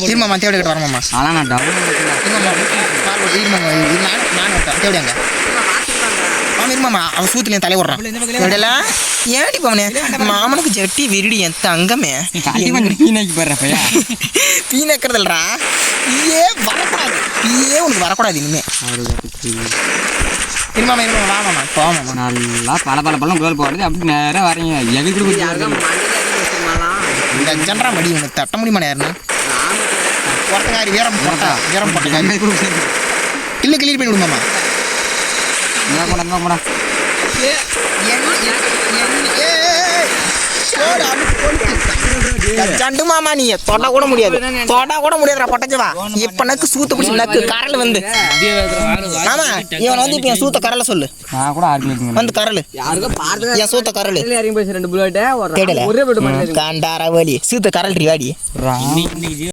இருமாமா தேவடி கிட்ட வரமாமா அதெல்லாம் நான் டவுன் தேவடியாங்க மாமா இருமாமா அவன் சூத்துலேயும் தலை விடுறான் தேவடியல ஏடி பவனே மாமனுக்கு ஜட்டி விரிடி என் தங்கமே பீனாக்கி போடுறப்பையா பீனக்கிறதுல்றா பீயே வரக்கூடாது பீயே உனக்கு வரக்கூடாது இனிமே இருமாமா இருமாமா வாமாமா போமாமா நல்லா பல கோல் போடுறது அப்படி நேராக வரீங்க எதுக்கு இந்த ஜென்ரா மடி உனக்கு தட்ட முடியுமா நேரம்னா பொட்டங்காரி வீரம் பொட்டங்காரி கிள்ளி கிளீர் பண்ணி விடுமாமா போடா சண்டு மாமா நீ தொட கூட முடியாதுடா பொட்டச்சவா இப்ப நக்கு சூத்த பிடிச்சி நக்கு கரல் வந்து ஆமா இவன் வந்து இப்ப என் சூத்த கரல சொல்லு நான் கூட வந்து கரல் என் சூத்த கரல் தேடல காண்டார வலி சூத்த கரல் வாடி